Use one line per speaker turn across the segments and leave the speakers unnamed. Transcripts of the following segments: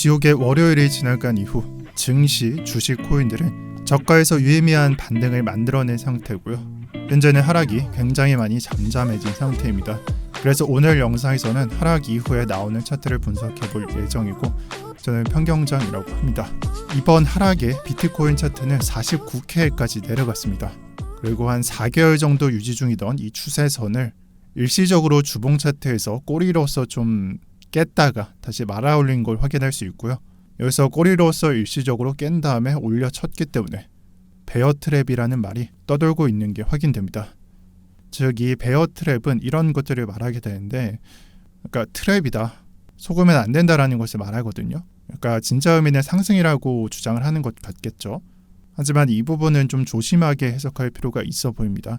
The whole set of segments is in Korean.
지옥의 월요일이 지나간 이후 증시, 주식, 코인들은 저가에서 유의미한 반등을 만들어낸 상태고요. 현재는 하락이 굉장히 많이 잠잠해진 상태입니다. 그래서 오늘 영상에서는 하락 이후에 나오는 차트를 분석해 볼 예정이고, 저는 평경장이라고 합니다. 이번 하락에 비트코인 차트는 49K까지 내려갔습니다. 그리고 한 4개월 정도 유지 중이던 이 추세선을 일시적으로 주봉 차트에서 꼬리로서 좀 깼다가 다시 말아올린 걸 확인할 수 있고요. 여기서 꼬리로서 일시적으로 깬 다음에 올려쳤기 때문에 베어 트랩이라는 말이 떠돌고 있는 게 확인됩니다. 즉, 이 베어 트랩은 이런 것들을 말하게 되는데, 그러니까 트랩이다, 속으면 안 된다라는 것을 말하거든요. 그러니까 진짜 의미는 상승이라고 주장을 하는 것 같겠죠. 하지만 이 부분은 좀 조심하게 해석할 필요가 있어 보입니다.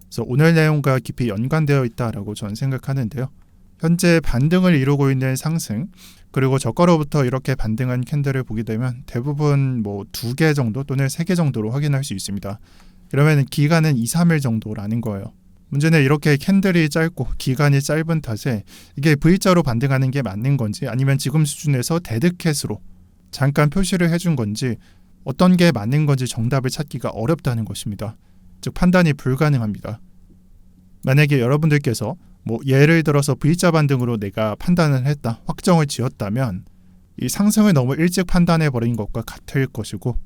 그래서 오늘 내용과 깊이 연관되어 있다라고 저는 생각하는데요. 현재 반등을 이루고 있는 상승, 그리고 저가로부터 이렇게 반등한 캔들을 보게 되면 대부분 2개 정도 또는 3개 정도로 확인할 수 있습니다. 그러면 기간은 2-3일 정도라는 거예요. 문제는 이렇게 캔들이 짧고 기간이 짧은 탓에 이게 V자로 반등하는 게 맞는 건지, 아니면 지금 수준에서 데드캣으로 잠깐 표시를 해준 건지, 어떤 게 맞는 건지 정답을 찾기가 어렵다는 것입니다. 즉, 판단이 불가능합니다. 만약에 여러분들께서 예를 들어서 V자 반등으로 내가 판단을 했다, 확정을 지었다면 이 상승을 너무 일찍 판단해버린 것과 같을 것이고,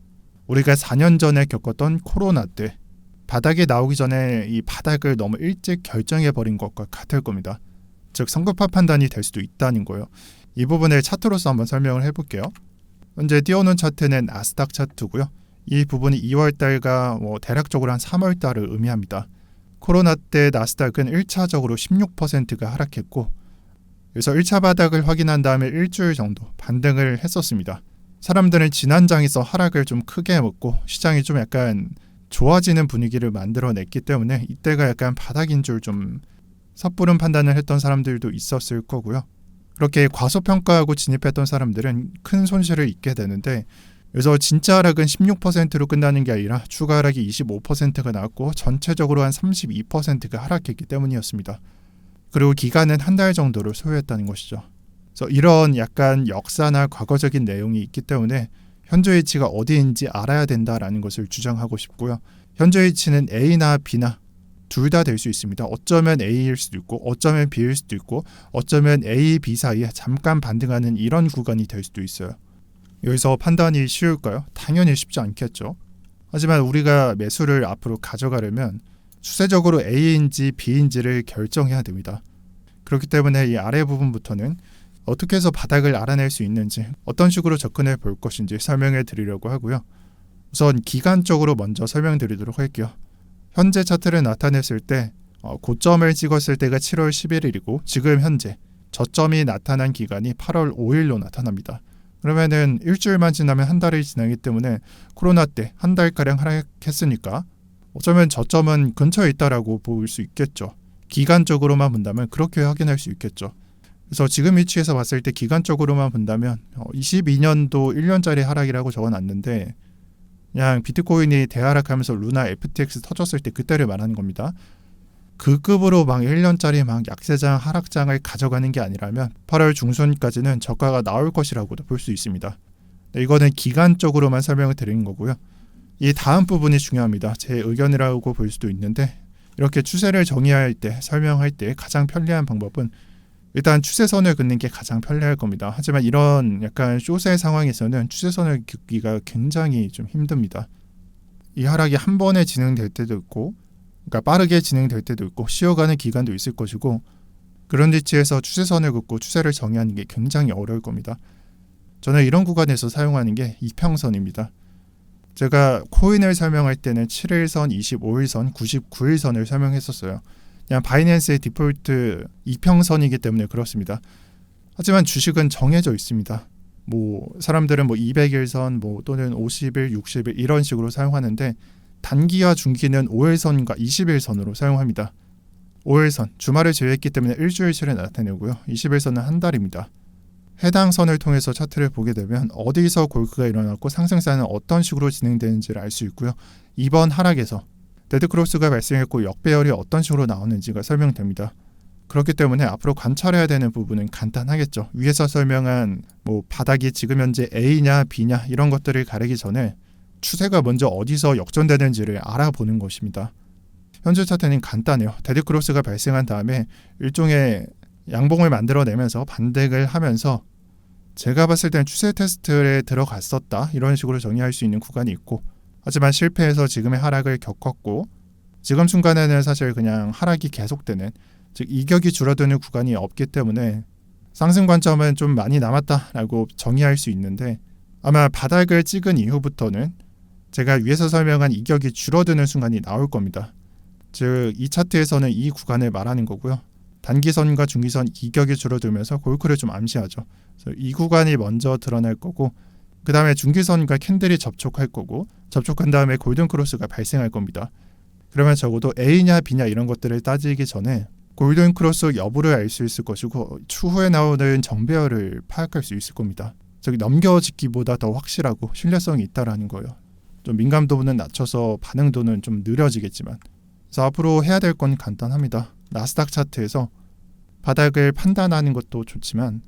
우리가 4년 전에 겪었던 코로나 때 바닥이 나오기 전에 이 바닥을 너무 일찍 결정해버린 것과 같을 겁니다. 즉, 성급한 판단이 될 수도 있다는 거예요. 이 부분을 차트로서 한번 설명을 해볼게요. 현재 띄워놓은 차트는 나스닥 차트고요. 이 부분이 2월달과 대략적으로 한 3월달을 의미합니다. 코로나 때 나스닥은 1차적으로 16%가 하락했고, 그래서 1차 바닥을 확인한 다음에 일주일 정도 반등을 했었습니다. 사람들은 지난 장에서 하락을 좀 크게 먹고 시장이 좀 약간 좋아지는 분위기를 만들어냈기 때문에 이때가 약간 바닥인 줄 좀 섣부른 판단을 했던 사람들도 있었을 거고요. 그렇게 과소평가하고 진입했던 사람들은 큰 손실을 입게 되는데, 그래서 진짜 하락은 16%로 끝나는 게 아니라 추가 하락이 25%가 나왔고 전체적으로 한 32%가 하락했기 때문이었습니다. 그리고 기간은 한 달 정도를 소요했다는 것이죠. 그래서 이런 약간 역사나 과거적인 내용이 있기 때문에 현재 위치가 어디인지 알아야 된다라는 것을 주장하고 싶고요. 현재 위치는 A나 B나 둘 다 될 수 있습니다. 어쩌면 A일 수도 있고, 어쩌면 B일 수도 있고, 어쩌면 A, B 사이에 잠깐 반등하는 이런 구간이 될 수도 있어요. 여기서 판단이 쉬울까요? 당연히 쉽지 않겠죠. 하지만 우리가 매수를 앞으로 가져가려면 추세적으로 A인지 B인지를 결정해야 됩니다. 그렇기 때문에 이 아래 부분부터는 어떻게 해서 바닥을 알아낼 수 있는지, 어떤 식으로 접근해 볼 것인지 설명해 드리려고 하고요. 우선 기간적으로 먼저 설명드리도록 할게요. 현재 차트를 나타냈을 때 고점을 찍었을 때가 7월 11일이고 지금 현재 저점이 나타난 기간이 8월 5일로 나타납니다. 그러면은 일주일만 지나면 한 달이 지나기 때문에 코로나 때 한 달가량 하락했으니까 어쩌면 저점은 근처에 있다라고 볼 수 있겠죠. 기간적으로만 본다면 그렇게 확인할 수 있겠죠. 그래서 지금 위치에서 봤을 때 기간적으로만 본다면 22년도 1년짜리 하락이라고 적어놨는데, 그냥 비트코인이 대하락하면서 루나 FTX 터졌을 때 그때를 말하는 겁니다. 그 급으로 1년짜리 약세장 하락장을 가져가는 게 아니라면 8월 중순까지는 저가가 나올 것이라고도 볼 수 있습니다. 이거는 기간적으로만 설명을 드리는 거고요. 이 다음 부분이 중요합니다. 제 의견이라고 볼 수도 있는데, 이렇게 추세를 정의할 때, 설명할 때 가장 편리한 방법은 일단 추세선을 긋는 게 가장 편리할 겁니다. 하지만 이런 약간 숏의 상황에서는 추세선을 긋기가 굉장히 좀 힘듭니다. 이 하락이 한 번에 진행될 때도 있고, 그러니까 빠르게 진행될 때도 있고 쉬어가는 기간도 있을 것이고, 그런 위치에서 추세선을 긋고 추세를 정의하는 게 굉장히 어려울 겁니다. 저는 이런 구간에서 사용하는 게 이평선입니다. 제가 코인을 설명할 때는 7일선, 25일선, 99일선을 설명했었어요. 그냥 바이낸스의 디폴트 이평선이기 때문에 그렇습니다. 하지만 주식은 정해져 있습니다. 사람들은 200일선 또는 50일, 60일 이런 식으로 사용하는데, 단기와 중기는 5일선과 20일선으로 사용합니다. 5일선, 주말을 제외했기 때문에 일주일치를 나타내고요. 20일선은 한 달입니다. 해당 선을 통해서 차트를 보게 되면 어디서 골크가 일어났고 상승세는 어떤 식으로 진행되는지를 알 수 있고요. 이번 하락에서 데드크로스가 발생했고 역배열이 어떤 식으로 나오는지가 설명됩니다. 그렇기 때문에 앞으로 관찰해야 되는 부분은 간단하겠죠. 위에서 설명한 바닥이 지금 현재 A냐 B냐 이런 것들을 가리기 전에 추세가 먼저 어디서 역전되는지를 알아보는 것입니다. 현재 차트는 간단해요. 데드크로스가 발생한 다음에 일종의 양봉을 만들어내면서 반등을 하면서 제가 봤을 때는 추세 테스트에 들어갔었다 이런 식으로 정의할 수 있는 구간이 있고, 하지만 실패해서 지금의 하락을 겪었고 지금 순간에는 사실 그냥 하락이 계속되는, 즉 이격이 줄어드는 구간이 없기 때문에 상승 관점은 좀 많이 남았다라고 정의할 수 있는데, 아마 바닥을 찍은 이후부터는 제가 위에서 설명한 이격이 줄어드는 순간이 나올 겁니다. 즉 이 차트에서는 이 구간을 말하는 거고요. 단기선과 중기선 이격이 줄어들면서 골크를 좀 암시하죠. 그래서 이 구간이 먼저 드러날 거고, 그 다음에 중기선과 캔들이 접촉할 거고, 접촉한 다음에 골든크로스가 발생할 겁니다. 그러면 적어도 A냐 B냐 이런 것들을 따지기 전에 골든크로스 여부를 알 수 있을 것이고, 추후에 나오는 정배열을 파악할 수 있을 겁니다. 즉 넘겨짓기보다 더 확실하고 신뢰성이 있다라는 거예요. 좀 민감도는 낮춰서 반응도는 좀 느려지겠지만, 그래서 앞으로 해야 될 건 간단합니다. 나스닥 차트에서 바닥을 판단하는 것도 좋지만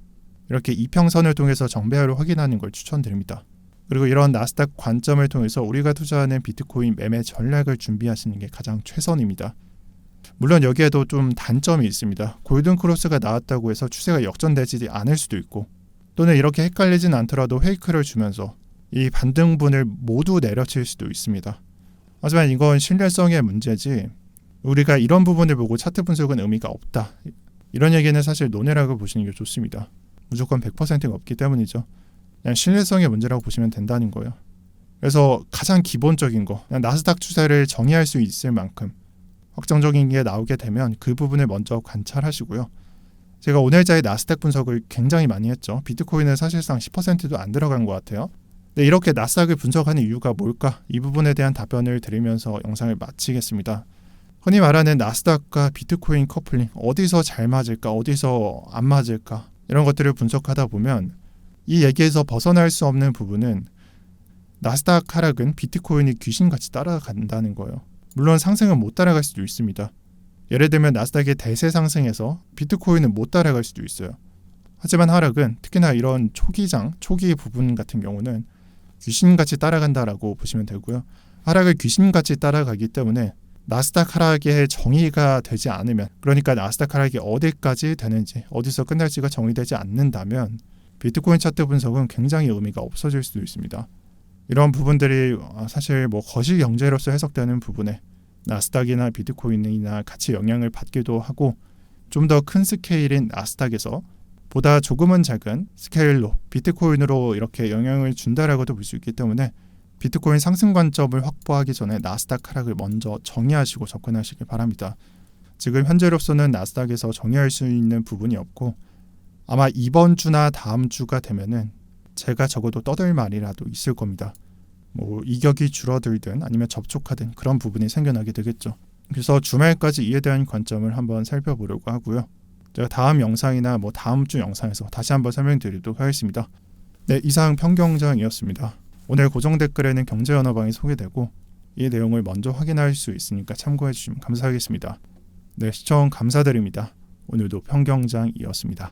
이렇게 이평선을 통해서 정배열을 확인하는 걸 추천드립니다. 그리고 이런 나스닥 관점을 통해서 우리가 투자하는 비트코인 매매 전략을 준비하시는 게 가장 최선입니다. 물론 여기에도 좀 단점이 있습니다. 골든크로스가 나왔다고 해서 추세가 역전되지 않을 수도 있고, 또는 이렇게 헷갈리진 않더라도 페이크를 주면서 이 반등분을 모두 내려칠 수도 있습니다. 하지만 이건 신뢰성의 문제지 우리가 이런 부분을 보고 차트 분석은 의미가 없다, 이런 얘기는 사실 논외라고 보시는 게 좋습니다. 무조건 100%가 없기 때문이죠. 그냥 신뢰성의 문제라고 보시면 된다는 거예요. 그래서 가장 기본적인 거, 그냥 나스닥 추세를 정의할 수 있을 만큼 확정적인 게 나오게 되면 그 부분을 먼저 관찰하시고요. 제가 오늘자의 나스닥 분석을 굉장히 많이 했죠. 비트코인은 사실상 10%도 안 들어간 것 같아요. 근데 이렇게 나스닥을 분석하는 이유가 뭘까? 이 부분에 대한 답변을 드리면서 영상을 마치겠습니다. 흔히 말하는 나스닥과 비트코인 커플링, 어디서 잘 맞을까, 어디서 안 맞을까, 이런 것들을 분석하다 보면 이 얘기에서 벗어날 수 없는 부분은 나스닥 하락은 비트코인이 귀신같이 따라간다는 거예요. 물론 상승은 못 따라갈 수도 있습니다. 예를 들면 나스닥의 대세 상승에서 비트코인은 못 따라갈 수도 있어요. 하지만 하락은 특히나 이런 초기 부분 같은 경우는 귀신같이 따라간다라고 보시면 되고요. 하락을 귀신같이 따라가기 때문에 나스닥 하락의 정의가 되지 않으면, 그러니까 나스닥 하락이 어디까지 되는지, 어디서 끝날지가 정의되지 않는다면 비트코인 차트 분석은 굉장히 의미가 없어질 수도 있습니다. 이런 부분들이 사실 거시 경제로서 해석되는 부분에 나스닥이나 비트코인이나 같이 영향을 받기도 하고, 좀 더 큰 스케일인 나스닥에서 보다 조금은 작은 스케일로 비트코인으로 이렇게 영향을 준다라고도 볼 수 있기 때문에 비트코인 상승 관점을 확보하기 전에 나스닥 하락을 먼저 정의하시고 접근하시길 바랍니다. 지금 현재로서는 나스닥에서 정의할 수 있는 부분이 없고, 아마 이번 주나 다음 주가 되면은 제가 적어도 떠들 말이라도 있을 겁니다. 이격이 줄어들든 아니면 접촉하든 그런 부분이 생겨나게 되겠죠. 그래서 주말까지 이에 대한 관점을 한번 살펴보려고 하고요. 제가 다음 영상이나 다음 주 영상에서 다시 한번 설명드리도록 하겠습니다. 네, 이상 평경장이었습니다. 오늘 고정 댓글에는 경제 언어방이 소개되고 이 내용을 먼저 확인할 수 있으니까 참고해 주시면 감사하겠습니다. 네, 시청 감사드립니다. 오늘도 평경장이었습니다.